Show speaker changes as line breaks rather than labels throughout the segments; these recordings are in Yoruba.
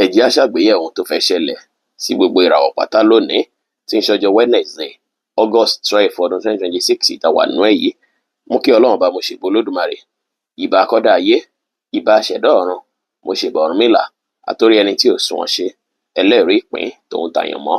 Ẹ jẹ́ á ṣàgbéyẹ̀wò ohun tó fẹ́ ṣẹlẹ̀ sí gbogbo ìràwọ̀ pátá lónìí tí ń ṣọjọ́ Wednesday, August 12 ọdún 2026 ìtawà nú ẹ̀ yìí. Mú kí Ọlọ́run bá mo ṣèbà Olódùmarè, ìbà akọ́dá ayé, ìbà aṣẹ̀dá ọ̀run, mo ṣèbà Ọ̀rúnmìlà, àtórí ẹni tí ò sunwọ̀n ṣe, ẹlẹ́rìí ìpín tòun tàyànmọ́.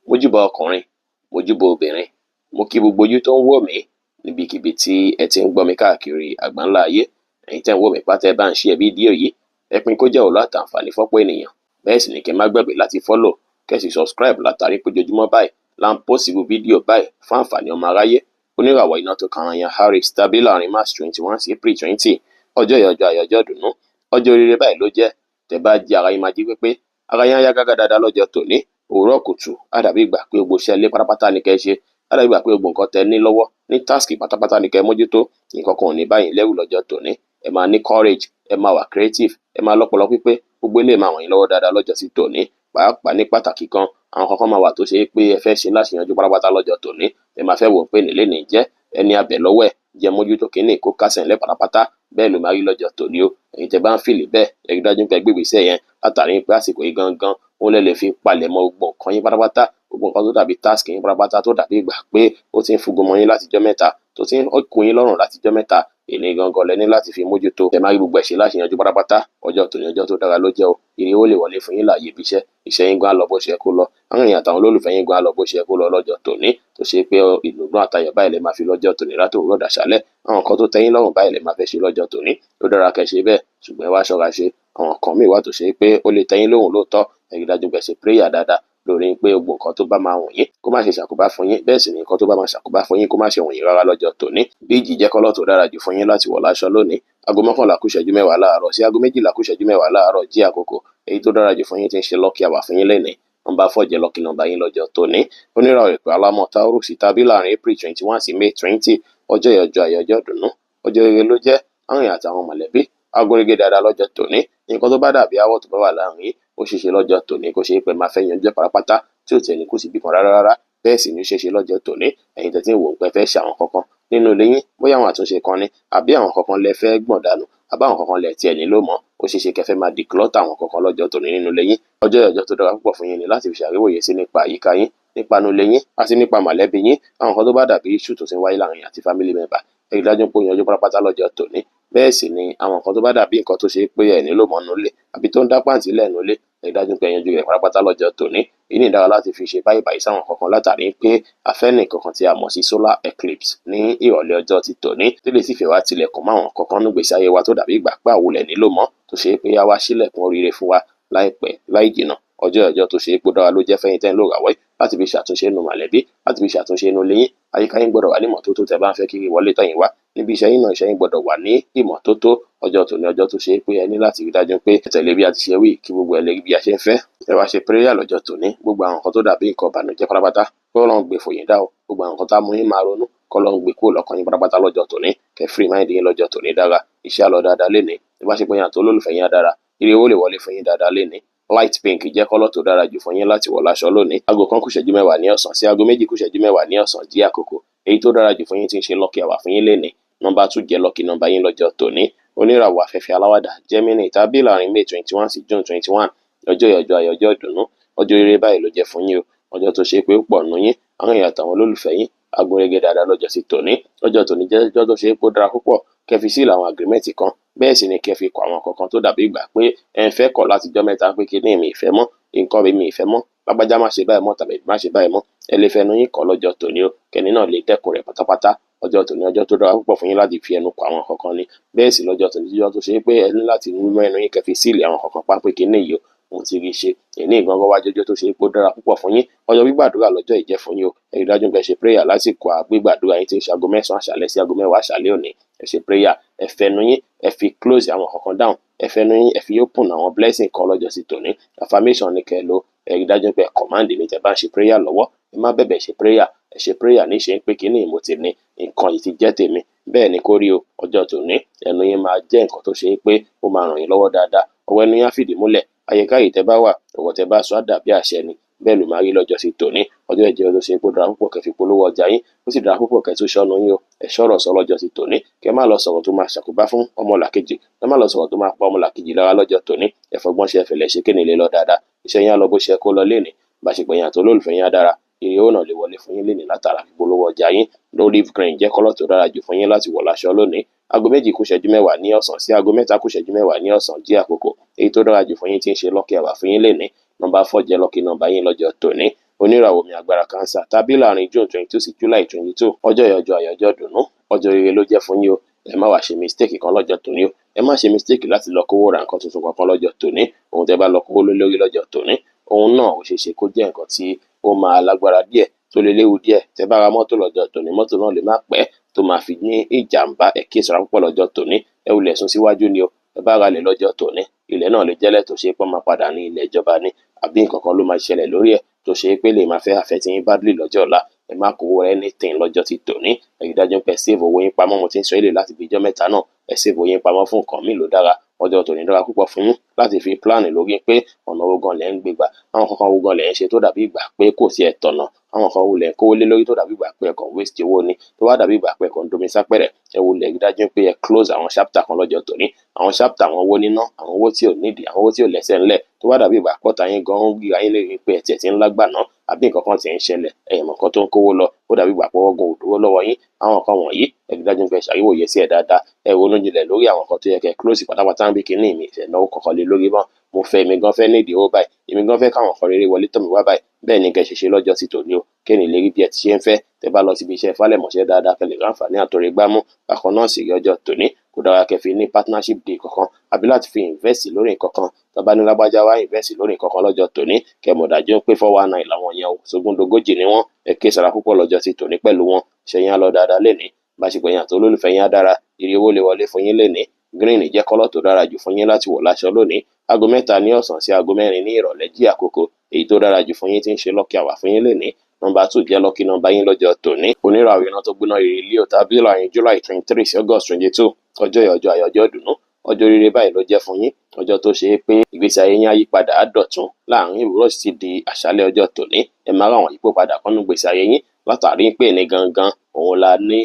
Mójúbà ọkùnrin, mójúbà obìnrin, mo kí gbogbo ojú tó ń wò mí níbikíbi tí ẹ ti ń gbọ́ mi káàkiri àgbáńlá ayé. Ẹ̀yin tẹ́ ń wò mí pátá ẹ bá ń share fídíò yìí, ẹ pín kó jẹ́ òun àtàǹfààní fọ́pọ̀ ènìyàn. Bẹ́ẹ̀ sì ni kẹ́ má gbàgbé láti follow, kẹ́ sì subscribe látàrí pé ojoojúmọ́ báyìí là ń post irú fídíò báyìí fún àǹfààní ọmọ aráyé. Oníràwọ̀ iná tó kan yan Harris tàbí láàrin March 21 sí April 20, ọjọ́ ìyọjọ́ ayọjọ́ dùnú, ọjọ́ rere báyìí ló jẹ́. Tẹ́ bá jí ara yín máa jí pépé, ara yín á yá gágá dáadáa lọ́jọ́ tòní. Òwúrọ̀ kùtù á dàbí ìgbà pé gbogbo iṣẹ́ ilé pátápátá ni kẹ́ ṣe, á dàbí ìgbà pé gbogbo nǹkan tẹ́ ní lọ́wọ́ ní task pátápátá ni kẹ́ mójútó. Nǹkan kan ò ní báyìí lẹ́rù lọ́jọ́ tòní. Ẹ máa ní courage, ẹ máa wà creative, ẹ máa lọ́pọlọ pípé, gbogbo ilé máa ràn yín lọ́wọ́ dáadáa lọ́jọ́ sí tòní. Pàápàá ní pàtàkì kan, àwọn kankan máa wà tó ṣe é pé ẹ fẹ́ ṣe láṣeyọjú pátápátá lọ́jọ́ tòní. Ẹ máa fẹ́ wò pé nílé ní jẹ́ ẹni abẹ̀ lọ́wọ́ ẹ̀ jẹ́ mójútó kínní kó kásẹ̀ ńlẹ̀ pátápátá. Bẹ́ẹ̀ ló máa rí lọ́jọ́ tòní o. Ẹ̀yin tẹ́ bá ń fìlì bẹ́ẹ̀, ẹ rí dájú pé ẹ gbé ìgbésẹ̀ yẹn látàrí pé àsìkò yìí gangan òun lè fi palẹ̀ mọ́ gbogbo nǹkan yín pátápátá, gbogbo nǹkan tó dàbí task yín pátápátá tó dàbí ìgbà pé ó ti ń fugun mọ́ yín látijọ́ mẹ́ta, tó ti ń kù yín lọ́rùn látijọ́ mẹ́ta. Èní gangan lẹ ní láti fi mójútó. Ẹ máa rí gbogbo ẹ̀ṣẹ̀ láṣeyọjú pátápátá. Ọjọ́ tòní ọjọ́ tó dára ló jẹ́ o. Ire ó lè wọlé fún yín láàyè ibi iṣẹ́. Iṣẹ́ yín gan á lọ bó ṣe kó lọ. Àwọn èèyàn àtàwọn olólùfẹ́ yín gan á lọ bó ṣe kó lọ lọ́jọ́ tòní. Tó ṣe pé ìdùnnú àtayọ̀ báyìí lẹ máa fi lọ́jọ́ tòní látòwúrọ̀ dàṣálẹ́. Àwọn nǹkan tó tẹ́ yín lọ́rùn báyìí lẹ máa fẹ́ ṣe lọ́jọ́ tòní. Ó dára kẹ́ ṣe bẹ́ẹ̀, ṣùgbọ́n ẹ wá ṣọ́ra ṣe. Àwọn nǹkan míì wà tó ṣe pé ó lè tẹ́ yín lọ́rùn lóòótọ́. Ẹ rí dájú pé ẹ ṣe prayer dáadáa lórí pé gbogbo nǹkan tó bá máa wùn yín kó má ṣe ṣàkóbá fún yín, bẹ́ẹ̀ sì ni nǹkan tó bá máa ṣàkóbá fún yín kó má ṣe wùn yín rárá lọ́jọ́ tòní. Bí ìjì jẹ́ kọ́lọ́ tó dára jù fún yín láti wọ̀ láṣọ lónìí. Aago 11 kù ìṣẹ́jú 10 láàárọ̀ sí aago 12 kù ìṣẹ́jú 10 láàárọ̀ jí àkókò. Èyí tó dára jù fún yín tí ń ṣe lucky hour fún yín lẹ́nìí. Nọ́mbà 4 jẹ́ lucky number yín lọ́jọ́ tòní. Oníràwọ̀ ìpè alámọ̀ Taurus tàbí láàrin April 21 sí May 20, ọjọ́ ìyọjọ́ ayọjọ́ dùnú, ọjọ́ rere ló jẹ́. Àwọn èèyàn àtàwọn mọ̀lẹ́bí agúnrégé dáadáa lọ́jọ́ tòní. Nǹkan tó bá dàbí àwọ̀ tó bá wà láàrin ó ṣeéṣe lọ́jọ́ tòní kó ṣe é pé máa fẹ́ yanjú pátápátá tí ò tẹ̀lé kó sì bí kan rárá. Bẹ́ẹ̀ sì ni ó ṣeéṣe lọ́jọ́ tòní. Ẹ̀yin tẹ́tí ń wò pé fẹ́ ṣe àwọn kankan nínú ilé yín, bóyá àwọn àtúnṣe kan ni àbí àwọn kankan lẹ fẹ́ gbọ̀n dànù, àbá àwọn kankan lẹ tiẹ̀ nílò mọ́. Ó ṣeéṣe kẹ́ fẹ́ máa declutter àwọn kankan lọ́jọ́ tòní nínú ilé yín. Ọjọ́ ìyọjọ́ tó dára púpọ̀ fún yín ni láti fi ṣàríwòye sí nípa àyíká yín, nípa inú ilé yín àti nípa mọ̀lẹ́bí yín. Àwọn nǹkan tó bá dàbí issue tó ti ń wáyé láàrin àti family member, ẹ rí dájú pé ó yanjú pátápátá lọ́jọ́ tòní. Bẹ́ẹ̀ sì ni àwọn nǹkan tó bá dàbí nǹkan tó ṣe pé ẹ nílò mọ́ nínú ilé àbí tó ń dá pàǹtí lẹ̀ nínú ilé, ẹ rí dájú pé ẹ yanjú rẹ̀ pátápátá lọ́jọ́ tòní. Èyí ni dára láti fi ṣe báyìí sáwọn kankan látàrí pé a fẹ́ ní kankan tí a mọ̀ sí solar eclipse ní ìrọ̀lẹ́ ọjọ́ ti tòní, tí lè sì fẹ́ wá tilẹ̀kùn mọ́ àwọn kankan ní ìgbésí ayé wa tó dàbí ìgbà pé àwòlẹ̀ nílò mọ́, tó ṣe pé a wá sílẹ̀kùn oríire fún wa láìpẹ́ láì jìnnà. Ọjọ́ ìyọjọ́ tó ṣe pé dára ló jẹ́ fẹ́yìn tẹ́ ń lò ràwẹ́ láti fi ṣàtúnṣe inú mọ̀lẹ́bí, láti fi ṣàtúnṣe inú ilé yín. Àyíká yín gbọ́dọ̀ wà ní ìmọ́tótó tẹ́ bá ń fẹ́ kí ìwọlé tọ̀yìn wá. Níbi iṣẹ́ yín náà, iṣẹ́ yín gbọ́dọ̀ wà ní ìmọ́tótó. Ọjọ́ tòní ọjọ́ tó ṣe pé ẹ ní láti rí dájú pé ẹ tẹ̀lé bí a ti ṣe wí kí gbogbo ẹ lè rí bí a ṣe ń fẹ́. Ẹ wá ṣe prayer lọ́jọ́ tòní. Gbogbo àwọn nǹkan tó dàbí nǹkan ìbànújẹ́ pátápátá k'Ọlọ́run gbé fò yín dá o. Gbogbo àwọn nǹkan tá mú yín máa ronú k'Ọlọ́run gbé kúrò lọ́kàn yín pátápátá lọ́jọ́ tòní. Kẹ́ free mind yín lọ́jọ́ tòní dára. Iṣẹ́ á lọ dáadáa lénìí. Bí bá ṣe pé yín àti olólùfẹ́ yín á dára, ire ó lè wọlé fún yín dáadáa lénìí. Light pink jẹ́ kọ́lọ̀ tó dára jù fún yín láti wọ̀ láṣọ lónìí. Aago 1 kù ìṣẹ́jú 10 ní ọ̀sán sí aago 2 kù ìṣẹ́jú 10 ní ọ̀sán jí àkókò. Èyí tó dára jù fún yín tí ń ṣe lucky hour fún yín lénìí. Nọ́mbà 2 jẹ́ lucky number yín lọ́jọ́ tòní. Oníràwọ̀ afẹ́fẹ́ aláwàdà Gemini tàbí láàrin May 21 sí June 21, ọjọ́ ìyọjọ́ ayọjọ́ ìdùnnú, ọjọ́ rere báyìí ló jẹ́ fún yín o. Ọjọ́ tó ṣe pé ó pọ̀ nù yín, àwọn èèyàn àtàwọn olólùfẹ́ yín agúnrégé dáadáa lọ́jọ́ sí tòní. Ọjọ́ tòní jẹ́ ọjọ́ tó ṣe pé ó dára púpọ̀. Kẹ́ fi sílẹ̀ àwọn agreement kan, bẹ́ẹ̀ sì ni kẹ́ fi kọ àwọn kankan tó dàbí ìgbà pé ẹ ń fẹ́ kọ̀ látijọ́ mẹ́ta pé kíní mi ìfẹ́ mọ́, nǹkan mi ìfẹ́ mọ́, lágbájá má ṣe báyìí mọ́ tàbí má ṣe báyìí mọ́. Ẹ lè fẹnu yín kọ̀ lọ́jọ́ tòní o. Kẹ́ni náà lè dẹ́kun rẹ̀ pátápátá. Ọjọ́ tòní ọjọ́ tó dára púpọ̀ fún yín láti fi ẹnu kọ àwọn kankan ni. Bẹ́ẹ̀ sì lọ́jọ́ tòní ọjọ́ tó ṣe pé ẹ ní láti mú ẹnu yín kẹ́ fi sílẹ̀ àwọn kankan pa pé kíní yìí mo ti rí ṣe. Èní ìgangan wá jọjọ́ tó ṣe pé ó dára púpọ̀ fún yín. Ọjọ́ gbígbàdúrà lọ́jọ́ ìjẹ́ fún yín o. Ẹ rí dájú pé ẹ ṣe prayer lásìkò àgbégbàdúrà yín tí ń ṣe aago 9 àṣálẹ́ sí aago 10 àṣálẹ́ òní. Ẹ ṣe prayer, ẹ fẹnu yín, ẹ fi close àwọn kankan down, ẹ fẹnu yín, ẹ fi open àwọn blessing kan lọ́jọ́ sí tòní. Affirmation ni kẹ́ lò. Ẹ rí dájú pé command mi tẹ́ bá ń ṣe prayer lọ́wọ́. Ẹ má bẹ̀bẹ̀ ṣe prayer. Ẹ ṣe prayer ní ṣe pé kíní mo ti ní nǹkan yìí ti jẹ́ tèmi. Bẹ́ẹ̀ ni kó rí o. Ọjọ́ tòní ẹnu yín máa jẹ́ nǹkan tó ṣe pé ó máa ràn yín lọ́wọ́ dáadáa. Ọwọ́ ẹnu yín á fìdí múlẹ̀. Àyíká yìí tẹ́ bá wà, ọ̀wọ̀ tẹ́ bá sọ á dàbí àṣẹ ni. bẹ́ẹ̀ ló máa rí lọ́jọ́ sí tòní. Ọjọ́ ìjẹ́ ọjọ́ ṣe pé ó dára púpọ̀ kẹ́ fi polówó ọjà yín, ó sì dára púpọ̀ kẹ́ tó ṣọ́nu yín o. Ẹ ṣọ́rọ̀ sọ lọ́jọ́ sí tòní, kẹ́ má lọ sọ̀rọ̀ tó máa ṣàkóbá fún ọmọlàkejì, kẹ́ má lọ sọ̀rọ̀ tó máa pa ọmọlàkejì lára lọ́jọ́ tòní. Ẹ fọgbọ́n ṣe ẹ̀fẹ̀lẹ̀ ṣe kéne lè lọ dáadáa, iṣẹ́ yín á lọ bó ṣe kó lọ lénìí, báṣepọ̀ yín àti olólùfẹ́ yín á dára, ire ó náà lè wọlé fún yín lénìí látara ìpolówó ọjà yín. Olive green jẹ́ kọ́lọ̀ tó dára jù fún yín láti wọ̀ láṣọ lónìí. Aago 2 kù ìṣẹ́jú 10 ní ọ̀sán sí aago 3 kù ìṣẹ́jú 10 ní ọ̀sán jẹ́ àkókò èyí tó dára jù fún yín tí ń ṣe lọ́kì àwà fún yín lénìí. Nọ́mbà 4 jẹ́ lọ́kì nọ́mbà yín lọ́jọ́ tòní. Oníràwọ̀ mi agbára cancer tàbí láàrin June 22 sí July 22. Ọjọ́ ìyọjọ́ àyọjọ́ dùnú, ọjọ́ ire ló jẹ́ fún yín o. Ẹ má wá ṣe mistake kan lọ́jọ́ tòní o. Ẹ má ṣe mistake láti lọ kówó ra nǹkan tuntun kankan lọ́jọ́ tòní. Ohun tẹ́ bá lọ kówó lórí lọ́jọ́ tòní, ohun náà ó ṣeéṣe kó jẹ́ nǹkan tí ó máa lágbára díẹ̀, tó lè léwu díẹ̀. Tẹ́ bá ra mọ́tò lọ́jọ́ tòní, mọ́tò náà lè má pẹ́ tó máa fi ní ìjàmbá. Ẹ kíyèsára púpọ̀ lọ́jọ́ tòní. Ẹ wulẹ̀ sún síwájú ni o. Ẹ bá ra lẹ̀ lọ́jọ́ tòní, ilẹ̀ náà lè jẹ́lẹ̀ tó ṣe pé máa padà ní ilẹ̀ ìjọba ní, àbí nǹkan kan ló máa ṣẹlẹ̀ lórí ẹ̀ tó ṣe pé lè máa fẹ́ affect yín badly lọ́jọ́ ọ̀la. Ẹ má kówó anything lọ́jọ́ ti tòní. Ẹ rí dájú pé save owó yín pamọ́. Mo ti ń sọ èlé láti bí ijọ́ mẹ́ta náà. Ẹ save owó yín pamọ́ fún nǹkan míì ló dára. Ọjọ́ tòní dára púpọ̀ fún yín láti fi plan lórí pé ọ̀nà owó gan lẹ̀ ń gbé gbà. Àwọn kankan owó gan lẹ̀ ń ṣe tó dàbí ìgbà pé kò sí ẹ̀tọ́nà. Àwọn kan wulẹ̀ kówó lé lórí tó dàbí ìgbà pé ẹ̀kan waste owó ni, tó wá dàbí ìgbà pé ẹ̀kan domi sápẹ̀rẹ̀. Ẹ wulẹ̀ rí dájú pé ẹ close àwọn chapter kan lọ́jọ́ tòní. Àwọn chapter àwọn owó níná, àwọn owó tí ò nídìí, àwọn owó tí ò lẹ́sẹ̀ ńlẹ̀, tó wá dàbí ìgbà pọ́ta yín gan ń rí ayé lè pé ẹ̀tẹ̀ tí ń lágbà náà, àbí nǹkan kan tí ń ṣẹlẹ̀, ẹ̀yìn mọ̀ kan tó ń kówó lọ, ó dàbí ìgbà pé ọwọ́gun òdòwó lọ́wọ́ yín. Àwọn nǹkan wọ̀nyí ẹ rí dájú pé ẹ ṣàyẹ̀wòye sí ẹ̀ dáadáa. Ẹ ronú jinlẹ̀ lórí àwọn nǹkan tó yẹ kẹ́ close pátápátá ń bí kíní mi ìfẹ́ náwó kankan lé lórí mọ́. Mo fẹ́ èmi gan fẹ́ nídìí owó báyìí, èmi gan fẹ́ káwọn nǹkan rere wọlé tọ̀ mí wá báyìí. Bẹ́ẹ̀ ni kẹ́ ṣe ṣe lọ́jọ́ ti tòní o. Kéènì lè rí bí ẹ ti ṣe ń fẹ́. Tẹ́ bá lọ síbi iṣẹ́ fálẹ̀mọṣẹ́ dáadáa kẹ́ lè ráǹfààní àtọrẹ gbámú. Bákan náà sì rí ọjọ́ tòní kò dára kẹ́ fi ní partnership day kankan, àbí láti fi invest lórí nǹkan kan. Tàbá ní lágbájá wá invest lórí nǹkan kan lọ́jọ́ tòní, kẹ́ mọ̀ dájú pé 419 làwọn yẹn o, sógúndogójì ni wọ́n. Ẹ kíyèsára púpọ̀ lọ́jọ́ ti tòní pẹ̀lú wọn. Iṣẹ́ yín á lọ dáadáa lénìí, báṣepọ̀ yín àti olólùfẹ́ yín á dára, ire owó lè wọlé fún yín lénìí. Green jẹ́ kọ́lọ̀ tó dára jù fún yín láti wọ̀ láṣọ lónìí. Aago 3 ní ọ̀sán sí aago 4 ní ìrọ̀lẹ́ jí àkókò èyí tó dára jù fún yín tí ń ṣe lọ́kì àwà fún yín lénìí. Nọ́mbà 2 jẹ́ lọ́kì nọ́mbà yín lọ́jọ́ tòní. Oníràwọ̀ iná tó gbóná rere Leo tàbí láàrin July 23 sí August 22. Ọjọ́ ìyọjọ́ àyọjọ́ dùnú, ọjọ́ rere báyìí ló jẹ́ fún yín. Ọjọ́ tó ṣe é pé ìgbésí ayé yín á yí padà á dọ̀tun láàrin ìwúrọ̀ sí di àṣálẹ́ ọjọ́ tòní. Ẹ máa ráwọn yípo padà kọ́nú ìgbésí ayé yín látàrí pé ní gangan òun la ní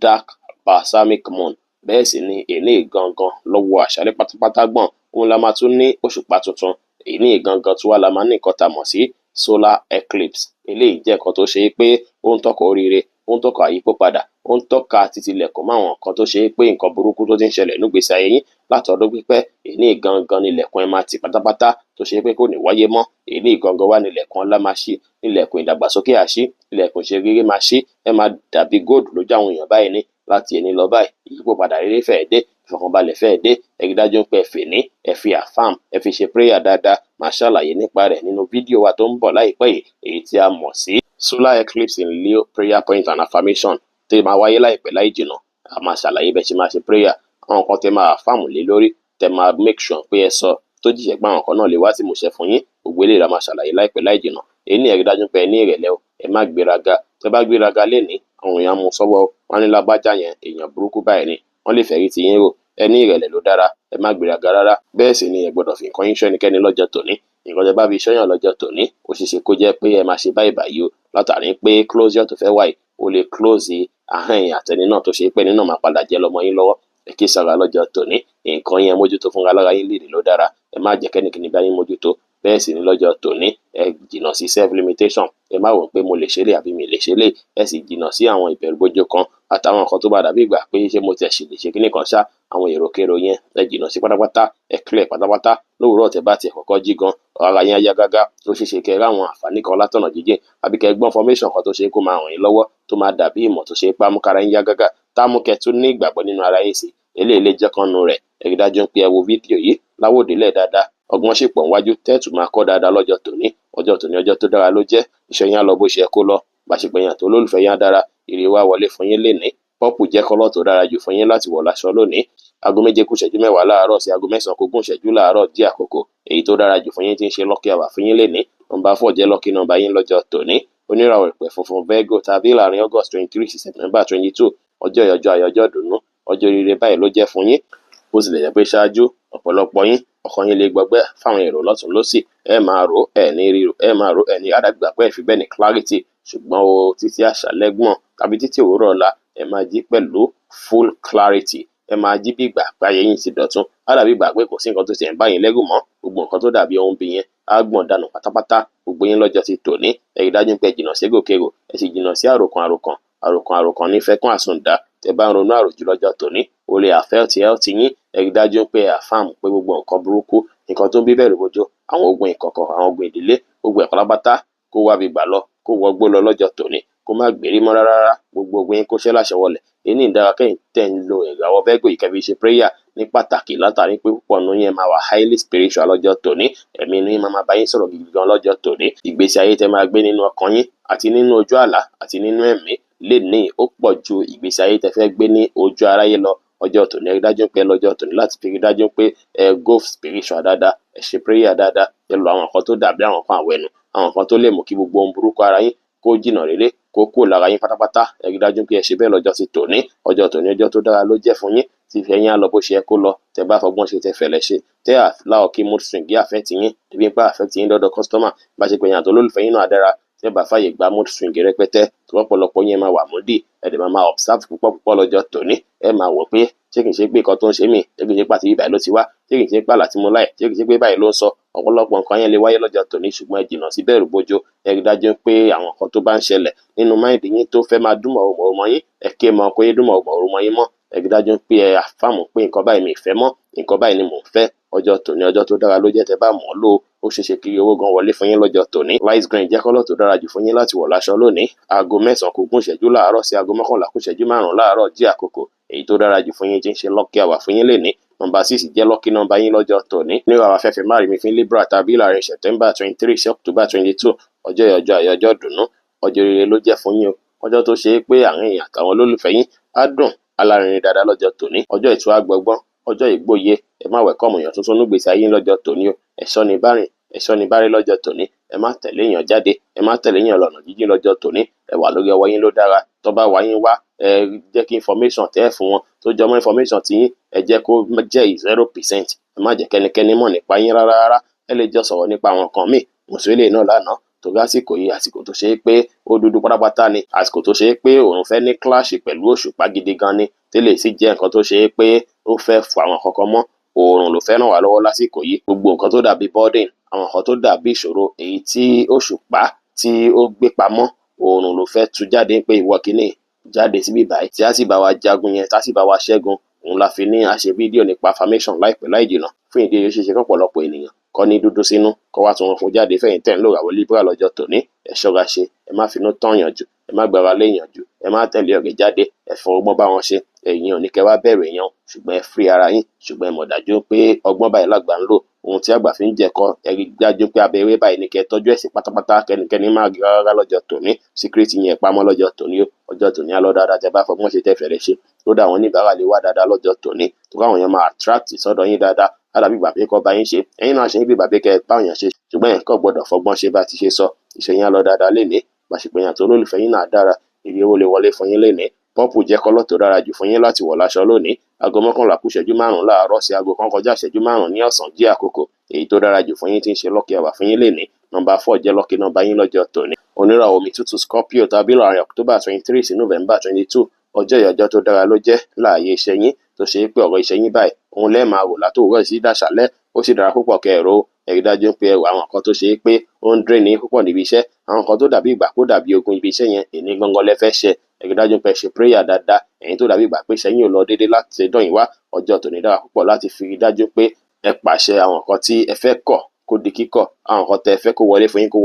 dark balsamic moon. Bẹ́ẹ̀ sì ni èní gangan lọ́wọ́ àṣálẹ́ pátápátá gbọ̀n. Òun la máa tún ní òṣùpá tuntun. Èní gangan tí wá la máa ní nǹkan tá mọ̀ sí solar eclipse. Eléyìí jẹ́ nǹkan tó ṣe é pé ó ń tọ́ka oríire, ó ń tọ́ka àyípo padà, ó ń tọ́ka títílẹ̀kùn mọ́ àwọn nǹkan tó ṣe é pé nǹkan burúkú tó ti ń ṣẹlẹ̀ nígbèsí ayé yín látọdún pípẹ́. Èní gangan nílẹ̀kùn ẹ máa tì pátápátá tó ṣe é pé kò ní wáyé mọ́. Èní gangan wá nílẹ̀kùn ọlá máa ṣí, nílẹ̀kùn ìdàgbàsókè àṣí, nílẹ̀kùn ṣe rere máa ṣí. Ẹ máa dàbí gold lójú àwọn èèyàn báyìí ní láti èní lọ báyìí. Ìyípo padà rere fẹ́ẹ̀ dé, ìfọ̀kànbalẹ̀ fẹ́ẹ̀ dé. Ẹ rí dájú pé ẹ fè ní, ẹ fi affirm, ẹ fi ṣe prayer dáadáa. Màá ṣàlàyé nípa rẹ̀ nínú fídíò wa tó ń bọ̀ láìpẹ́ yìí, èyí tí a mọ̀ sí solar eclipse in Leo prayer point and affirmation tó máa wáyé láìpẹ́ láì jìnà. A máa ṣàlàyé bẹ́ẹ̀ ṣe máa ṣe prayer, àwọn nǹkan tẹ́ máa affirm lé lórí, tẹ́ máa make sure pé ẹ sọ tó jíṣẹ́ pé àwọn nǹkan náà lè wá sí ìmúṣẹ fún yín. Gbogbo eléyìí la máa ṣàlàyé láìpẹ́ láì jìnà. Èyí ni ẹ rí dájú pé ẹ ní ìrẹ̀lẹ̀ o, ẹ má gbéraga. Tẹ́ bá gbéraga lénìí, àwọn èèyàn mú sọ́wọ́, wọ́n ní lágbájá yẹn èèyàn burúkú báyìí ni, wọ́n lè fẹ́ rí ti yín rò. Ẹ ní ìrẹ̀lẹ̀ ló dára, ẹ má gbéraga rárá. Bẹ́ẹ̀ sì ni ẹ gbọ́dọ̀ fi nǹkan yín ṣọ́ ẹnikẹ́ni lọ́jọ́ tòní. Nǹkan tẹ́ bá fi ṣọ́yàn lọ́jọ́ tòní, ó ṣeéṣe kó jẹ́ pé ẹ máa ṣe báyìí báyìí o, látàrí pé closure tó fẹ́ wáyé ó lè close ahọ́n ẹ̀yìn àtẹni náà tó ṣe pé ẹni náà máa padà jẹ́ lọ́mọ yín lọ́wọ́. Ẹ kíyèsára lọ́jọ́ tòní, nǹkan yẹn mójútó fúnra lára yín lédè ló dára. Ẹ má jẹ́ kẹ́nikẹ́ni bá yín mójútó. Bẹ́ẹ̀ sì ni lọ́jọ́ tòní, ẹ jìnnà sí self limitation. Ẹ má wò pé mo lè ṣe lé àbí mi lè ṣe lé. Ẹ sì jìnnà sí àwọn ìbẹ̀rùbojo kan àtàwọn nǹkan tó bá dàbí ìgbà pé ṣé mo tẹ̀ sì lè ṣe kíní kan ṣá. Àwọn èròkérò yẹn ẹ jìnnà sí pátápátá, ẹ clear pátápátá. Lówùúrọ̀ tẹ́ bá tiẹ̀ kọ́kọ́ jí gan, ara yín á yá gágá. Ó ṣeéṣe kẹ́ rí àwọn àǹfààní kan látọ̀nà jíjìn, àbí kẹ́ gbọ́ information kan tó ṣe kó máa ràn yín lọ́wọ́, tó máa dàbí ìmọ̀ tó ṣe pé á mú kára yín yá gágá, tá mú kẹ́ tún ní ìgbàgbọ́ nínú ara yín sí. Eléyìí lè jẹ́ kan nínú rẹ̀. Ẹ rí dájú pé ẹ wo fídíò yìí láwòdélẹ̀ dáadáa. Ọgbọ́n ṣì pọ̀ níwájú tẹ́ẹ̀tù máa kọ́ dáadáa lọ́jọ́ tòní. Ọjọ́ tòní ọjọ́ tó dára ló jẹ́. Iṣẹ́ yín á lọ bó ṣe kó lọ. Báṣepọ̀ yín àti olólùfẹ́ yín á dára. Ire wá wọlé fún yín lénìí. Pọ́pù jẹ́ kọ́lọ̀ tó dára jù fún yín láti wọ̀ láṣọ lónìí. Aago 7 kù ìṣẹ́jú 10 láàárọ̀ sí aago 9 kù ogún ìṣẹ́jú láàárọ̀ jí àkókò èyí tó dára jù fún yín tí ń ṣe lọ́kì àwà fún yín lénìí. Nọ́mbà 4 jẹ́ lọ́kì nọ́mbà yín lọ́jọ́ tòní. Oníràwọ̀ ìpẹ́ funfun Virgo tàbí láàrin August 23 sí September 22. Ọjọ́ ìyọjọ́ àyọjọ́ dùnú, ọjọ́ rere báyìí ló jẹ́ fún yín. Bó tilẹ̀ jẹ́ pé ṣáájú ọ̀pọ̀lọpọ̀ yín ọkàn yín lè gbọgbẹ́ fáwọn èrò lọ́tún lọ́sì ẹ máa rò ẹ ní ríro ẹ máa rò ẹ ní àdàgbà pé ẹ fi bẹ́ẹ̀ ní clarity ṣùgbọ́n o títí àṣálẹ́ gbọ̀n tàbí títí òwúrọ̀ ọ̀la ẹ máa jí pẹ̀lú full clarity ẹ máa jí bí ìgbà pé ayé yín ti dọ̀tun á dàbí ìgbà pé kò sí nǹkan tó ti ẹ̀ ń bá yín lẹ́rù mọ́ gbogbo nǹkan tó dàbí ohun bí yẹn á gbọ̀n dànù pátápátá gbogbo yín lọ́jọ́ ti tòní ẹ rí dájú pé ẹ jìnnà sí gòkèrò ẹ sì jìnnà sí àròkàn nífẹ̀ẹ́ kún àsundà tẹ bá ń ronú àròjù lọ́jọ́ tòní ó lè affect health yín ẹ rí dájú pé àfáàmù pé gbogbo nǹkan burúkú nǹkan tó ń bí bẹ̀rù bójó àwọn ogun ìkọ̀kọ̀ àwọn ogun ìdílé gbogbo ẹ̀ pátápátá kó wá bí gbà lọ kó wọgbó lọ lọ́jọ́ tòní kó má gbèrí mọ́ rárá gbogbo ogun yín kó ṣẹ́ láṣẹ wọlẹ̀ èyí ìdára kẹ́yìn tẹ̀ ń lo ìràwọ̀ Virgo ìkẹ́bí ṣe prayer ní pàtàkì látàrí pé púpọ̀ nínú yẹn máa wà highly spiritual lọ́jọ́ tòní ẹ̀mí inú yín máa bá yín sọ̀rọ̀ gidi gan lọ́jọ́ tòní ìgbésí ayé tẹ máa gbé nínú ọkàn yín àti nínú ojú àlá àti nínú ẹ̀mí lè ní ó pọ̀ ju ìgbésí ayé tẹ fẹ́ gbé ní ojú aráyé lọ ọjọ́ tòní ẹ rí dájú pé lọ́jọ́ tòní láti fi rí dájú pé ẹ go spiritual dáadáa ẹ ṣe prayer dáadáa ẹ lo àwọn nǹkan tó dàbí àwọn nǹkan àwẹ̀nù àwọn nǹkan tó lè mú kí gbogbo ohun burúkú ara yín kó jìnnà réré kó kúrò lára yín pátápátá ẹ rí dájú pé ẹ ṣe bẹ́ẹ̀ lọ́jọ́ ti tòní ọjọ́ tòní ọjọ́ tó dára ló jẹ́ fún yín tí ìfẹ́ yín á lọ bó ṣe yẹ kó lọ tẹ bá fọgbọ́n ṣe tẹ fẹ̀lẹ́ ṣe tẹ àláwọ̀ kí mood swing yí affect yín tẹbí ń pa affect yín dọ́dọ̀ customer bá ṣe pé yín àti olólùfẹ́ yín náà dára tẹ bá fàyè gba mood swing rẹpẹtẹ tó lọ́pọ̀lọpọ̀ yín máa wà múdì ẹ dẹ̀ máa observe púpọ̀ lọ́jọ́ tòní ẹ máa wò pé ṣé kìí ṣe pé nǹkan tó ń ṣe mí ṣé kìí ṣe pàtí bíbáyìí ló ti wá ṣé kìí ṣe pàlà tí mo láì ṣé kìí ṣe pé báyìí ló ń sọ ọ̀pọ̀lọpọ̀ nǹkan yẹn lè wáyé lọ́jọ́ tòní ṣùgbọ́n ẹ jìnnà sí bẹ̀rù bójó ẹ rí dájú pé àwọn nǹkan tó bá ń ṣẹlẹ̀ nínú máìndì yín tó fẹ́ máa dúnmọ̀ ọmọ yín ẹ ké mọ kó yé dúnmọ̀ ọmọ yín mọ́ ẹ rí dájú pé ẹ àfàmù pé nǹkan báyìí mi ìfẹ́ mọ́ nǹkan báyìí ni mò ń fẹ́ ọjọ́ tòní ọjọ́ tó dára ló jẹ́ tẹ bá mọ̀ ọ́ lò ó ṣeéṣe kí owó gan wọlé fún yín lọ́jọ́ tòní light green jẹ́ kọ́lọ̀ tó dára jù fún yín láti wọ̀ láṣọ lónìí aago 9 kù gún ìṣẹ́jú láàárọ̀ sí aago 11 kù ìṣẹ́jú 5 láàárọ̀ jí àkókò èyí tó dára jù fún yín tí ń ṣe lucky hour fún yín lénìí nọ́mbà 6 jẹ́ lucky nọ́mbà yín lọ́jọ́ tòní ní àwọn afẹ́fẹ́ má rí mi fún Libra tàbí láàrin September 23 sí October 22 ọjọ́ ayọ̀ dùnú ọjọ́ rere ló jẹ́ fún yín ọjọ́ tó ṣe é pé àwọn èèyàn àtàwọn olólùfẹ́ yín á dùn alárinrin dáadáa lọ́jọ́ tòní ọjọ́ ìtura gbọgbọ́n ọjọ́ ìgbóye ẹ má wẹ̀kọ́ èèyàn tuntun nígbèsí ayé lọ́jọ́ tòní o ẹ̀ṣọ́ ni bárìn ẹ̀ṣọ́ ni bárí lọ́jọ́ tòní ẹ má tẹ̀lé èèyàn jáde ẹ má tẹ̀lé èèyàn lọ́nà jíjìn lọ́jọ́ tòní ẹ wà lórí ọwọ́ yín ló dára tó bá wá yín wá ẹ jẹ́ kí information tẹ́ ẹ fún wọn tó jọmọ́ information tí yín ẹ jẹ́ kó jẹ́ 0% ẹ má jẹ́ kẹ́nikẹ́ni mọ̀ nípa yín rárá ẹ lè jọ sọ̀rọ̀ nípa àwọn nǹkan míì mùsùlùmí náà lánàá torí àsìkò yìí àsìkò tó ṣe é pé ó dúdú pátápátá ni àsìkò tó ṣe é pé òun fẹ́ ní kíláàsì pẹ̀lú òṣùpá gidi gan ni tẹ́lẹ̀ sì jẹ́ nǹkan tó ṣe é pé ó fẹ́ fọ àwọn kankan mọ́ oòrùn ló fẹ́ ràn wá lọ́wọ́ lásìkò yìí gbogbo nǹkan tó dàbí burden àwọn nǹkan tó dàbí ìṣòro èyí tí òṣùpá tí ó gbé pamọ́ oòrùn ló fẹ́ tú jáde pé ìwọ kìíní jáde síbí báyìí tí a sì bá wa jagun yẹn tá sì bá wa ṣẹ́gun òun la fi ní àṣẹ fídíò nípa affirmation láìpẹ́ láì jìnnà fún ìdí èyí ṣeṣe kọ́pọ̀lọpọ̀ ènìyàn kọ́ ní dúdú sínú kọ́ wá tí wọ́n fún jáde fẹ̀yìn tẹ̀ ń lò àwọn Libra lọ́jọ́ tòní ẹ ṣọ́ra ṣe ẹ má finú tán yànjú ẹ má gbára lé yànjú ẹ má tẹ̀lé ọ̀rẹ́ jáde ẹ fọ ọgbọ́n bá wọn ṣe ẹ̀yin ò ní kẹ́ wá bẹ̀rù èèyàn ṣùgbọ́n ẹ free ara yín ṣùgbọ́n ẹ mọ̀ dájú pé ọgbọ́n báyìí lágbà ń lò ohun tí àgbà fi ń jẹ̀kọ ẹ rí dájú pé abẹ́rẹ́ báyìí ní kẹ́ tọ́jú ẹ̀sìn pátápátá kẹ́nikẹ́ni má rí rárá lọ́jọ́ tòní síkírìtì yẹn pamọ́ lọ́jọ́ tòní ọjọ́ tòní á lọ dáadáa tẹ bá fọgbọ́n ṣe tẹ́ fẹ̀rẹ̀ ṣe tó dá àwọn oníbàárà lè wá dáadáa lọ́jọ́ tòní tó káwọn èèyàn máa attract sọ́dọ̀ yín dáadáa alábí bàbá kọ́ bá yín ṣe ẹ̀yin náà ṣe ń bí bàbá kẹ́ báwọn èèyàn ṣe ṣùgbọ́n ẹ̀ kọ́ gbọ́dọ̀ fọgbọ́n ṣe bá ti ṣe sọ ìṣẹ̀yìn á lọ dáadáa lénìí bàṣepẹ̀yìn àti olólùfẹ́ yín náà dára ìrì owó lè wọlé fún yín lénìí pọ́pù jẹ́ kọ́lọ̀ tó dára jù fún yín láti wọ̀ láṣọ lónìí aago 11 kù ìṣẹ́jú 5 láàárọ̀ sí aago 1 kọjá ìṣẹ́jú 5 ní ọ̀sán jí àkókò èyí tó dára jù fún yín tí ń ṣe lucky hour fún yín lénìí nọ́mbà 4 jẹ́ lucky nọ́mbà yín lọ́jọ́ tòní oníràwọ̀ omi tútù Scorpio tàbí láàrin October 23 sí November 22 ọjọ́ tó dára ló jẹ́ láàyè iṣẹ́ yín tó ṣe é pé ọ̀rọ̀ iṣẹ́ yín báyìí òun lẹ́ẹ̀ máa wò látòwúrọ̀ sí dàṣálẹ́ ó sì dára púpọ̀ kẹrò ẹ̀rí dájú pé ẹwà àwọn nǹkan tó ṣe é pé ó ń drain ní púpọ̀ níbi iṣẹ́ àwọn nǹkan tó dàbí ìgbà kó dàbí ogun ibi iṣẹ́ yẹn èní gangan lẹ́fẹ́ ṣe ẹ̀rí dájú pé ṣe prayer dáadáa ẹ̀yin tó dàbí ìgbà pé sẹ́yìn ò lọ déédé láti dán yín wá ọjọ́ tòní dára púpọ̀ láti fi dájú pé ẹ pàṣẹ àwọn nǹkan tí ẹ fẹ́ kọ̀ kó di kíkọ̀ àwọn nǹkan tẹ fẹ́ kó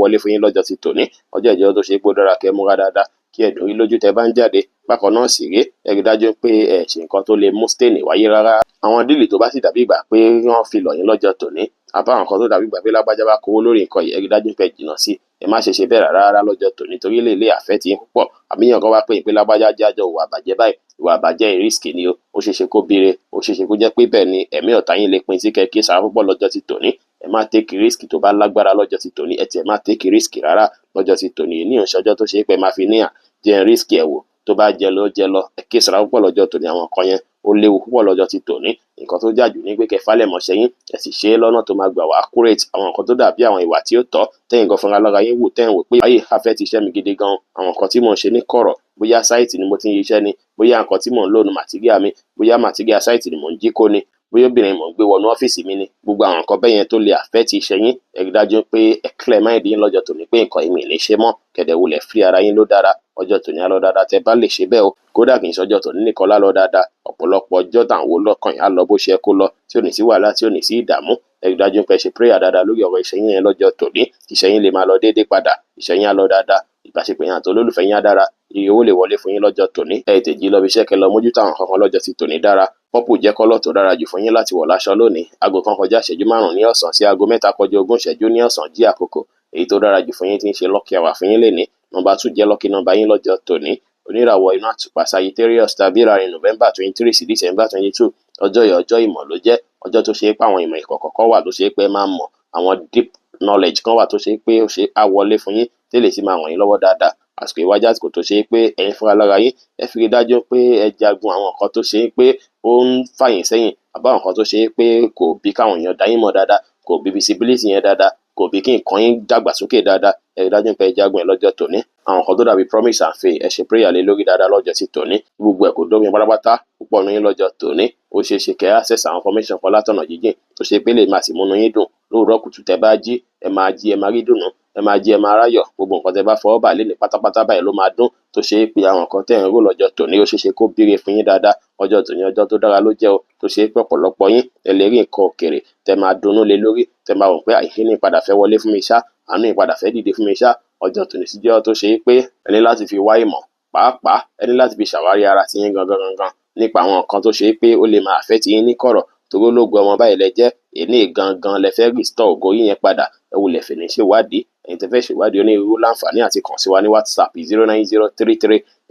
wọlé fún yín lọ́jọ́ ti tòní ọjọ́ ìjọ tó ṣe é pé ó dára kẹ́ múra dáadáa kí ẹ dùn yín lójú tẹ bá ń jáde bákan náà sì rí ẹ rí dájú pé ẹ ṣe nǹkan tó lè mú stain wáyé rárá àwọn díìlì tó bá sì dàbí ìgbà pé wọ́n fi lọ̀ yín lọ́jọ́ tòní àbá àwọn nǹkan tó dàbí ìgbà pé lágbájá bá kówó lórí nǹkan yìí ẹ rí dájú pé jìnnà sí ẹ má ṣe bẹ́ẹ̀ rárá lọ́jọ́ tòní torí lè àfẹ́ tí ń púpọ̀ àbíyàn kan wá pé ìpè lágbájá jájọ ìwà àbàjẹ́ báyìí ìwà àbàjẹ́ ìrísìkì ni ó ṣeéṣe kó bire ó ṣeéṣe kó jẹ́ pé bẹ́ẹ̀ ni ẹ̀mí ọ̀tá yín lè pin sí kẹ́kẹ́ sára púpọ̀ lọ́jọ́ ti tòní ẹ má take risk tó bá lágbára lọ́jọ́ ti tòní ẹ tiẹ̀ má take risk rárá lọ́jọ́ ti tòní ní ìṣọjọ́ tó ṣe é pé má fi níyà jẹ́ risk ẹ̀ wò tó bá jẹ lọ ẹ kí sára púpọ̀ lọ́jọ́ tòní àwọn kan yẹn ó léwu púpọ̀ lọ́jọ́ ti tòní. Nǹkan tó jà jù ní pé kẹ́ falẹ̀ mọ́ṣẹ́ yín ẹ sì ṣe é lọ́nà tó máa gbà wá accurate. Àwọn nǹkan tó dàbí àwọn ìwà tí ó tọ́ tẹ́yìn gan fúnra lára yín wò tẹ́yìn wò pé ayé afẹ́ ti iṣẹ́ mi gidi gan. Àwọn nǹkan tí mò ń ṣe ní kọ̀rọ̀, bóyá sáìtì ni mo ti ń ṣiṣẹ́ ni, bóyá nǹkan tí mò ń lò nu màtíríà mi, bóyá màtíríà sáìtì ni mò ń jí kó ni, bóyá obìnrin mò ń gbé wọnú ọ́fíìsì mi ni. Gbogbo àwọn nǹkan bẹ́ẹ̀ yẹn tó lè affect iṣẹ́ yín, ẹ rí dájú pé ẹ clear mind yín lọ́jọ́ tòní pé nǹkan ìmì ní ṣe mọ́, kẹ̀dẹ̀ wulẹ̀ free ara yín ló dára. Ọjọ́ tòní á lọ dáadáa tẹ́ bá lè ṣe bẹ́ẹ̀ o. Kódà kì í ṣọjọ́ tòní nìkan lá lọ dáadáa, ọ̀pọ̀lọpọ̀ ọjọ́ tàwọn lọ́kàn yín á lọ bó ṣe yẹ kó lọ, tí ò ní sí wàhálà, tí ò ní sí ìdààmú. Ẹ rí dájú pé ẹ ṣe prayer dáadáa lórí ọ̀rọ̀ iṣẹ́ yín yẹn lọ́jọ́ tòní. Iṣẹ́ yín lè máa lọ déédéé padà, iṣẹ́ yín á lọ dáadáa, ìbáṣepọ̀ yín àti olólùfẹ́ yín á dára, iye owó lè wọlé fún yín lọ́jọ́ tòní. Ẹ tètè jí lọ bí iṣẹ́ kẹ́ lọ mójútó àwọn kankan lọ́jọ́ ti tòní dára. Purple jẹ́ kọ́lọ̀ tó dára jù fún yín láti wọ̀ láṣọ lónìí. Aago kan kọjá ìṣẹ́jú 5 ní ọ̀sán sí aago 3 kọjá 20 ìṣẹ́jú ní ọ̀sán jí àkókò. Èyí tó dára jù fún yín tí ń ṣe lucky hour fún yín lénìí. Nọ́mbà 2 jẹ́ lucky nọ́mbà yín lọ́jọ́ tòní. Oníràwọ̀ inú àtùpà Sagittarius tàbí láàrin November 23 sí December 22. Ọjọ́ yìí ọjọ́ ìmọ̀ ló jẹ́. Ọjọ́ tó ṣe é pé àwọn ìmọ̀ ìkọ̀kọ̀ kan wà tó ṣe é pé máa mọ̀. Àwọn deep knowledge kan wà tó ṣe é pé ó ṣe á wọlé fún yín tẹ́lẹ̀ sí máa ràn yín lọ́wọ́ dáadáa. Àsìkò ìwájú àsìkò tó ṣe é pé ẹ̀yin fúnra lára yín ẹ fi rí dájú pé ẹ jagun àwọn nǹkan tó ṣe é pé ó ń fà yín sẹ́yìn, àbá nǹkan tó ṣe é pé kò bí káwọn èèyàn dá yín mọ̀ dáadáa, kò bí visibility yẹn dáadáa, kò bí kí nǹkan yín dàgbàsókè dáadáa. Ẹ rí dájú pé ẹ jagun ẹ lọ́jọ́ tòní. Àwọn nǹkan tó dàbí promise and faith ẹ ṣe prayer lé lórí dáadáa lọ́jọ́ ti tòní. Gbogbo ẹ̀ kò dómi pátápátá púpọ̀ nínú yín lọ́jọ́ tòní. Ó ṣeé ṣe kẹ́ access àwọn information kan látọ̀nà jíjìn tó ṣe pé lè máa sì múnú yín dùn. Lóòrọ̀ kùtù tẹ́ bá jí ẹ máa jí ẹ máa rí dùnnú, ẹ máa jí ẹ máa ráyọ̀. Gbogbo nǹkan tẹ́ bá fọwọ́ bà lé ní pátápátá báyìí ló máa dún tó ṣe é pé àwọn nǹkan tẹ́ ń rò lọ́jọ́ tòní ó ṣeé ṣe kó bíire fún yín dáadáa. Ọjọ́ tòní ọjọ́ tó dára ló jẹ́ o, tó ṣe é pé ọ̀pọ̀lọpọ̀ yín ẹ lè rí nǹkan òkèrè tẹ́ máa dunnú lé lórí, tẹ́ máa rò pé àìkíní ìpadà fẹ́ wọlé fún mi ṣá, àánú ìpadà fẹ́ dìde fún mi ṣá. Ọjọ́ tòní sì jẹ́ tó ṣe é pé ẹ ní láti fi wá ìmọ̀, pàápàá ẹ ní láti fi ṣàwárí ara ti yín gangan nípa àwọn nǹkan tó ṣe é pé ó lè máa affect yín ní kọ̀rọ̀. Torí ológun ọmọ báyìí lẹ jẹ́, èní gangan lẹ fẹ́ restore ògo yín yẹn padà. Ẹ wulẹ̀ fìní ṣèwádìí. Ẹ̀yin tẹ́ fẹ́ ṣèwádìí onírúurú láǹfààní àti kàn sí wa ní WhatsApp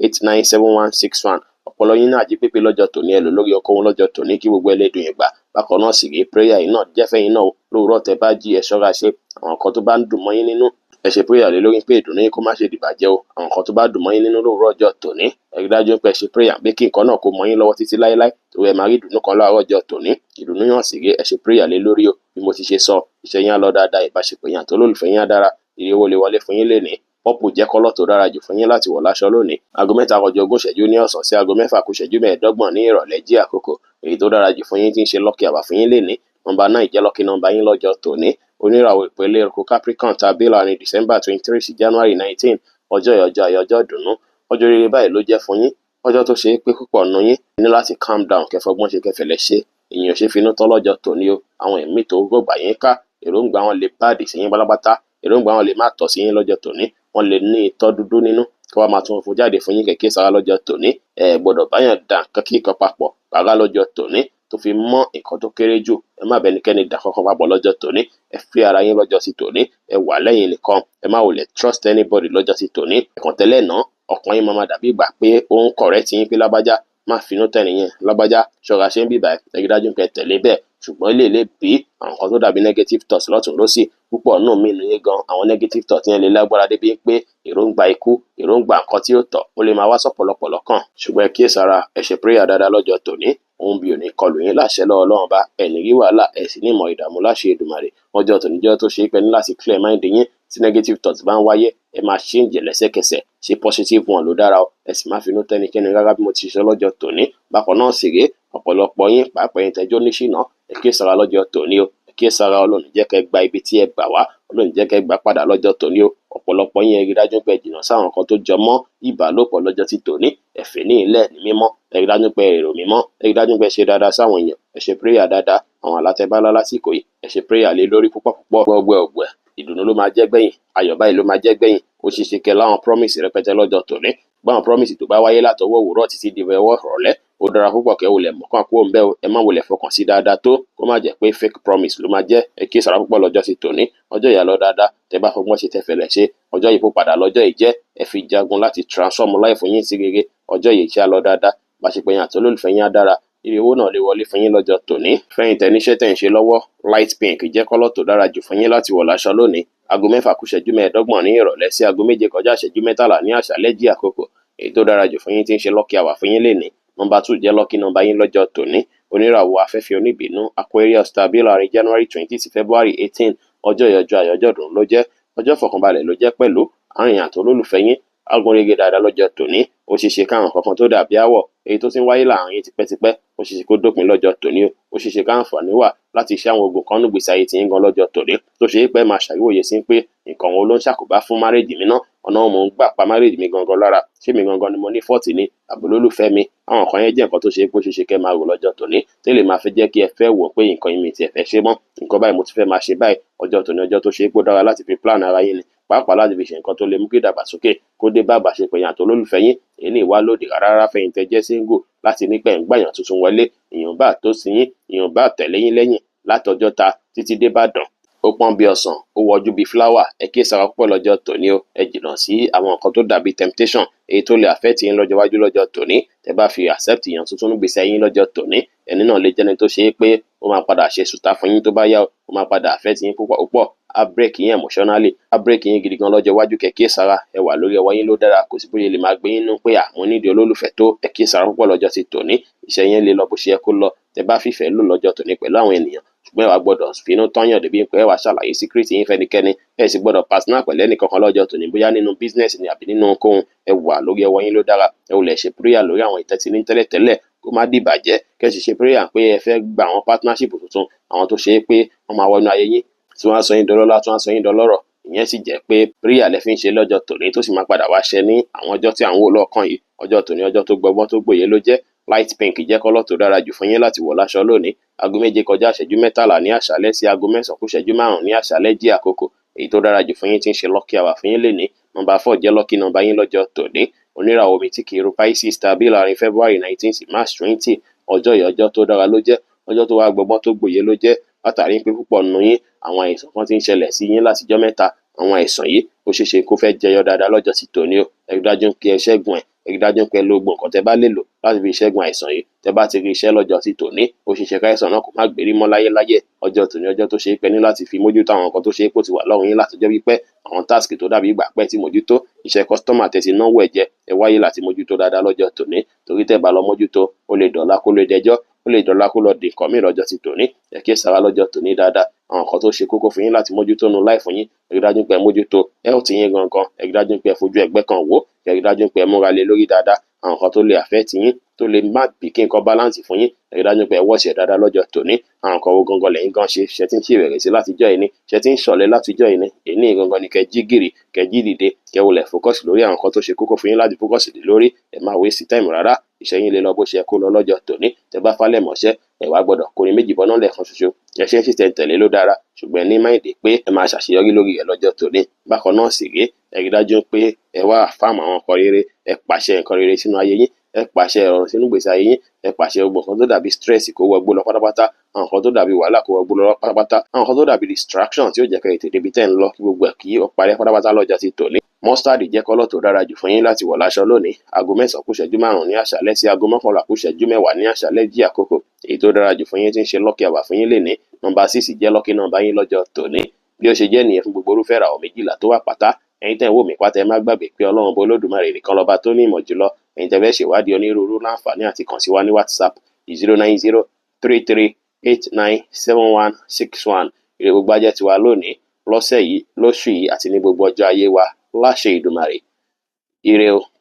09033897161. Ọpọlọ yín náà jí pépé lọ́jọ́ tòní ẹ lò lórí ohunkóhun lọ́jọ́ tòní kí gbogbo ẹlẹ́dùn yín gbà. Bákan náà sì rí prayer yìí náà jẹ́ fẹ́yìn náà lóòrọ̀ tẹ́ bá jí ẹ ṣọ́ra ṣe. Àwọn nǹkan tó bá ń dùn mọ́ yín nínú ẹ ṣe prayer lé lórí pé ìdùnnú yín kó má ṣe dìbàjẹ́ o. Àwọn nǹkan tó bá dùn mọ́ yín nínú lóòrọ̀ ọjọ́ tòní ẹ rí dájú pé ẹ ṣe prayer pé kí nǹkan náà kó mọ́ yín lọ́wọ́ títí láéláé torí ẹ máa rí ìdùnnú kan láàárọ̀ ọjọ́ tòní. Ìdùnnú yàn sì rí ẹ ṣe prayer lé lórí o. Bí mo ti ṣe sọ, iṣẹ́ yín á lọ dáadáa, ìbáṣepọ̀ yín àti olólùfẹ́ yín á dára, iye owó lè wọlé fún yín lénìí. Purple jẹ́ kọ́lọ̀ tó dára jù fún yín láti wọ̀ láṣọ lónìí. Aago 3 kọjá 20 ìṣẹ́jú ní ọ̀sán sí aago 6 kù ìṣẹ́jú 25 ní ìrọ̀lẹ́ jí àkókò. Èyí tó dára jù fún yín tí ń ṣe lucky hour fún yín lénìí. Nọ́mbà 9 jẹ́ lucky nọ́mbà yín lọ́jọ́ tòní. Oníràwọ̀ ìpele eruku Capricorn tàbí láàrin December 23 sí January 19. Ọjọ́ ìyọjọ́ ayọjọ́ dùnnú. Ọjọ́ rere báyìí ló jẹ́ fún yín. Ọjọ́ tó ṣe é pé púpọ̀ nù yín ní láti calm down kẹfọgbọ́n ṣe kẹfẹ̀lẹ̀ ṣe. Èèyàn ṣe finú tán lọ́jọ́ tòní o. Àwọn ẹ̀mí tó gbọ̀gbà yín ká, èròǹgbà wọn lè báàdì sí yín pátápátá, èròǹgbà wọn lè má tọ̀ sí yín lọ́jọ́ tòní. Wọ́n lè ní ìtọ́ dúdú nínú kí wọ́n máa tún fún jáde fún yín kẹ̀kẹ́ sára lọ́jọ́ tòní. Ẹ gbọ́dọ̀ báyàn dà nǹkan kí nǹkan papọ̀ rárá lọ́jọ́ tòní tó fi mọ́ nǹkan tó kéré jù. Ẹ má bẹnikẹ́ni dà kankan papọ̀ lọ́jọ́ tòní. Ẹ fi ara yín lọ́jọ́ sí tòní. Ẹ wà lẹ́yìn nìkan. Ẹ má wulẹ̀ trust anybody lọ́jọ́ sí tòní. Ẹ̀kan tẹ́lẹ̀ náà ọkàn yín máa dàbí ìgbà pé ó ń correct yín pé lágbájá má finú tẹ̀ nìyẹn, lágbájá ṣọ́ra ṣe ń bíbà ẹ rí dájú pé ẹ tẹ̀lé bẹ́ẹ̀. Ṣùgbọ́n ilé ilé bí àwọn nǹkan tó dàbí negative thoughts lọ́tùn lósì púpọ̀ náà mí nìyẹn gan. Àwọn negative thoughts yẹn lè lágbára débi pé èròǹgbà ikú, èròǹgbà nǹkan tí ó tọ́ ó lè máa wá sọ́pọ̀lọpọ̀ lọ́kàn. Ṣùgbọ́n ẹ kíyèsára, ẹ ṣe prayer dáadáa lọ́jọ́ tòní. Ohun bí ò ní kọlù yín láṣẹ lọ́wọ́ Ọlọ́run bá ẹni rí wàhálà ẹ sì ní ìmọ̀ ìdààmú láṣẹ Èdùmàrè. Ọjọ́ tòní jẹ́ tó ṣe é pé ní láti clear mind yín tí negative thoughts bá ń wáyé ẹ máa change lẹ́sẹ̀kẹsẹ̀ ṣe positive one ló dára o. Ẹ sì má finú tẹ́nikẹ́ni rárá bí mo ti ṣe lọ́jọ́ tòní. Bákan náà sì rèé ọ̀pọ̀lọpọ̀ yín pàápàá yín tẹ́jọ́ níṣìná ẹ kíyèsára lọ́jọ́ tòní o. Ẹ kíyèsára Ọlọ́run jẹ́ kẹ́ gba ibi tí ẹ gbà wá, Ọlọ́run jẹ́ kẹ́ gbà padà lọ́jọ́ tòní o. Ọ̀pọ̀lọpọ̀ yín ẹ rí dájú pé jìnnà sáwọn nǹkan tó jọ mọ́ ìbálòpọ̀ lọ́jọ́ ti tòní. Ẹ fè ní ilẹ̀ ní mímọ́, ẹ rí dájú pé èrò mímọ́, ẹ rí dájú pé ṣe dáadáa sáwọn èèyàn, ẹ ṣe prayer dáadáa. Àwọn alátẹ̀bálá lásìkò yìí ẹ ṣe prayer lé lórí púpọ̀ gbọ̀gbẹ̀. Ìdùnnú ló máa jẹ́ gbẹ̀yìn, ayọ̀ báyìí ló máa jẹ́ gbẹ̀yìn. Ó ṣe ṣe kẹ́ láwọn promise rẹpẹtẹ lọ́jọ́ tòní. Báwọn promise tó bá wáyé látọwọ́ òwúrọ̀ títí di ọwọ́ ìrọ̀lẹ́ ó dára púpọ̀ kẹ́ wulẹ̀ mọ̀kàn kúrò ńbẹ̀ o. Ẹ má wulẹ̀ fọkàn sí dáadáa tó kó má jẹ́ pé fake promise ló máa jẹ́. Ẹ kíyèsára púpọ̀ lọ́jọ́ sí tòní. Ọjọ́ ìyá lọ dáadáa tẹ́ bá fọgbọ́n ṣe tẹ́fẹ̀lẹ̀ ṣe. Ọjọ́ yìí kó padà lọ́jọ́ yìí jẹ́ ẹ fi jagun láti transform life yín sí rere. Ọjọ́ yìí ṣe á lọ dáadáa báṣepọ̀ yín àti olólùfẹ́ yín á dára. Ire owó náà lè wọlé fún yín lọ́jọ́ tòní. Fẹ́yìn tẹ níṣẹ́ tẹ̀ ń ṣe lọ́wọ́ light pink jẹ́ kọ́lọ̀ tó dára jù fún yín láti wọ̀ láṣọ lónìí. Aago 6 kù ìṣẹ́jú 25 ní ìrọ̀lẹ́ sí aago 7 kọjá ìṣẹ́jú 13 ní àṣálẹ́ jí àkókò. Èyí tó dára jù fún yín tí ń ṣe lucky hour fún yín lénìí. Nọ́mbà 2 jẹ́ lucky nọ́mbà yín lọ́jọ́ tòní. Oníràwọ̀ afẹ́fẹ́ oníbínú Aquarius tàbí láàrin January 20 sí February 18. Ọjọ́ ìyọjọ́ àyọjọ́dún ló jẹ́. Ọjọ́ ìfọ̀kànbalẹ̀ ló jẹ́ pẹ̀lú àárín àti olólùfẹ́ yín agúnrégé dáadáa lọ́jọ́ tòní. Ó ṣeé ṣe káwọn kankan tó dàbí àwọ̀ èyí tó ti ń wáyé láàrin tipẹ́tipẹ́ ó ṣeé ṣe kó dópin lọ́jọ́ tòní o. Ó ṣeé ṣe káǹfààní wà láti ṣe àwọn ogun kan nígbèsí ayé tí ń gan lọ́jọ́ tòní tó ṣe é pé máa ṣàríwòye sí pé nǹkan wo ló ń ṣàkóbá fún márèèjì mi náà, ọ̀nà wo mò ń gbà pa márèèjì mi gangan lára, ṣé mi gangan ni mo ní fọ́ọ̀tì ni àbò lólùfẹ́ mi. Àwọn nǹkan yẹn jẹ́ nǹkan tó ṣe é pé ó ṣeé ṣe kẹ́ máa rò lọ́jọ́ tòní tó lè máa fẹ́ jẹ́ kí ẹ fẹ́ wò pé nǹkan yìí mi ti ẹ̀ fẹ́ ṣe mọ́, nǹkan báyìí mo ti fẹ́ máa ṣe báyìí. Ọjọ́ tòní ọjọ́ tó ṣe é pé ó dára láti fi plan ara yín ni, pàápàá láti fi ṣe nǹkan tó lè mú kí ìdàgbàsókè kó dé bá àbàṣepọ̀ yín àti olólùfẹ́ yín. Èyí ní ìwà lòdì rárá fẹ̀yìn tẹ́ jẹ́ single láti ní pẹ́ ń gbàyàn tuntun wọlé. Èèyàn bá tó sí yín, èèyàn bá tẹ̀lé yín lẹ́yìn látọjọ́ ta títí dé Ìbàdàn. Ó pọ́n bí ọsàn, ó wọjú bí fúláwà. Ẹ kí sára púpọ̀ lọ́jọ́ tòní o. Ẹ jìnnà sí àwọn nǹkan tó dàbí temptation èyí tó lè affect yín lọ́jọ́ iwájú lọ́jọ́ tòní. Tẹ́ bá fi accept yàn tuntun nígbèsí ayé yín lọ́jọ́ tòní, ẹni náà lè jẹ́ni tó ṣe é pé ó máa padà ṣe sùtá fún yín tó bá yá o. Ó máa padà affect yín púpọ̀, á break yín emotionally, á break yín gidi gan lọ́jọ́ iwájú. Kẹ́ kí sára, ẹ wà lórí ọwọ́ yín ló dára. Kò sí bóyá lè máa gbé yín nú pé mo nídìí olólùfẹ́ tó. Ẹ kí sára púpọ̀ lọ́jọ́ ti tòní. Iṣẹ́ yẹn lè lọ bó ṣe yẹ kó lọ. Tẹ́ bá fìfẹ́ lò lọ́jọ́ tòní pẹ̀lú àwọn ènìyàn, ṣùgbọ́n ẹ wá gbọ́dọ̀ finú tọ́yàn débi pé ẹ wá ṣàlàyé secret yín fẹ́nikẹ́ni. Ẹ sì gbọ́dọ̀ partner pẹ̀lú ẹnìkankan lọ́jọ́ tòní, bóyá nínú business ni àbí nínú ohunkóhun. Ẹ wà lórí ọwọ́ yín ló dára. Ẹ ò lè ṣe prayer lórí àwọn ìtẹ́tí ní tẹ́lẹ̀tẹ́lẹ̀ kó má dìbàjẹ́. Kẹ́ sì ṣe prayer pé ẹ fẹ́ gba àwọn partnership tuntun, àwọn tó ṣe é pé wọ́n máa wọnú ayé yín tí wọ́n á sọ yín dọlọ́lá, tí wọ́n á sọ yín dọlọ́rọ̀. Ìyẹn sì jẹ́ pé prayer lẹ fi ń ṣe lọ́jọ́ tòní tó sì máa padà wá ṣẹ ní àwọn ọjọ́ tí à ń wò lọ́ọ̀kan yìí. Ọjọ́ tòní ọjọ́ tó gbọgbọ́n tó gbòye ló jẹ́. Light pink jẹ́ kọ́lọ̀ tó dára jù fún yín láti wọ̀ láṣọ lónìí. Aago 7 kọjá ìṣẹ́jú 13 ní àṣálẹ́ sí aago 9 kù ìṣẹ́jú 5 ní àṣálẹ́ jí àkókò èyí tó dára jù fún yín tí ń ṣe lucky hour fún yín lénìí. Nọ́mbà 4 jẹ́ lucky nọ́mbà yín lọ́jọ́ tòní. Oníràwọ̀ mìtíkì irú Pisces tàbí láàrin February 19 sí March 20. Ọjọ́ yìí ọjọ́ tó dára ló jẹ́. Ọjọ́ tó wá gbọgbọ́n tó gbòye ló jẹ́. Látàrí pé púpọ̀ nínú yín àwọn àìsàn kan ti ń ṣẹlẹ̀ sí yín látijọ́ mẹ́ta. Àwọn àìsàn yìí ó ṣeé ṣe kó fẹ́ jẹyọ dáadáa lọ́jọ́ ti tòní o. Ẹ rí dájú pé ẹ ṣẹ́gun ẹ̀. Ẹ rí dájú pé ẹ lo gbogbo nǹkan tẹ́ bá lè lò láti fi ṣẹ́gun àìsàn yìí. Tẹ́ bá ti rí iṣẹ́ lọ́jọ́ ti tòní, ó ṣeé ṣe káìsàn náà kó má gbérí mọ́ láyéláyé. Ọjọ́ tòní ọjọ́ tó ṣe é pé ní láti fi mójútó àwọn nǹkan tó ṣe é pé ó ti wà lọ́rùn yín látọjọ́ pípẹ́. Àwọn task tó dàbí ìgbà pẹ́ tí mójútó, iṣẹ́ customer tẹ́ ti náwó ẹ̀jẹ̀, ẹ wáyé láti mójútó dáadáa lọ́jọ́ tòní. Torí tẹ́ bá lọ mójútó, ó lè dọ̀la kó lè dẹjọ́, ó lè dọ̀la kó lọ di nǹkan mìíràn lọ́jọ́ ti tòní. Ẹ kí sára lọ́jọ́ tòní dáadáa. Àwọn nǹkan tó ṣe kókó fún yín láti mójútó nu life yín, ẹ rí dájú pé ẹ mójútó health yín gangan. Ẹ rí dájú pé ẹ fojú ẹgbẹ́ kan wò, ẹ rí dájú pé ẹ múra lé lórí dáadáa. Àwọn nǹkan tó lè affect yín, tó lè má bí kí nǹkan balance fún yín, ẹ rí dájú pé ẹ wọ́ọ̀ṣì ẹ̀ dáadáa lọ́jọ́ tòní. Àwọn nǹkan wo gangan lẹ́yìn gan ṣe tí ń ṣèbẹ̀rẹ̀ sí látijọ́ yìí ni, ṣe tí ń ṣọ̀lẹ látijọ́ yìí ni. Èní gangan ni kẹ́ jí gìrì, kẹ́ jí dìde, kẹ́ wulẹ̀ focus lórí àwọn nǹkan tó ṣe kókó fún yín láti focus lé lórí. Ẹ má waste time rárá. Iṣẹ́ yín lè lọ bó ṣe yẹ kó lọ lọ́jọ́ tòní. Tẹ́ bá falẹ̀ mọ́ṣẹ́, ẹ wá gbọ́dọ̀ kórin méjì bọ́ná lẹ́ẹ̀kan ṣoṣo. Ẹ ṣe ń ṣiṣẹ́ tẹ̀lé ló dára, ṣùgbọ́n ẹ ní máìndì pé ẹ máa ṣàṣeyọrí lórí rẹ̀ lọ́jọ́ tòní. Bákan náà sì rèé, ẹ rí dájú pé ẹ wá fáàmù àwọn nǹkan rere, ẹ pàṣẹ nǹkan rere sínú ayé yín, ẹ pàṣẹ ọ̀rọ̀ sínú ìgbésí ayé yín, ẹ pàṣẹ gbogbo nǹkan tó dàbí stress kó wọgbó lọ pátápátá, àwọn nǹkan tó dàbí wàhálà kó wọgbó lọ pátápátá, àwọn nǹkan tó dàbí distraction tí ó jẹ́ kẹ́ ètè débi tẹ́ ń lọ kí gbogbo ẹ̀ kí ó parẹ́ pátápátá lọ́jọ́ ti tòní. Mustard jẹ́ kọ́lọ̀ tó dára jù fún yín láti wọ̀ láṣọ lónìí. Aago 9 kù ìṣẹ́jú 5 ní àṣálẹ́ sí aago 11 kù ìṣẹ́jú 10 ní àṣálẹ́ jí àkókò èyí tó dára jù fún yín tí ń ṣe lucky hour fún yín lénìí. Nọ́mbà 6 jẹ́ lucky nọ́mbà yín lọ́jọ́ tòní. Bí ó ṣe jẹ́ nìyẹn fún gbogbo irúfẹ́ ìràwọ̀ méjìlá tó wà pátá. Ẹ̀yin tẹ́ ń wò mí pátá ẹ má gbàgbé pé Ọlọ́run Olódùmarè nìkan lọ́ba tó ní ìmọ̀ jùlọ. Ẹ̀yin tẹ́ fẹ́ ṣèwádìí onírúurú láǹfààní àti kàn sí wa ní WhatsApp 09033897161. Ire gbogbo ajẹ́ tiwa lónìí, lọ́sẹ̀ yìí, lóṣù yìí àti ní gbogbo ọjọ́ ayé wa láṣẹ Ìdùmarè. Ire o.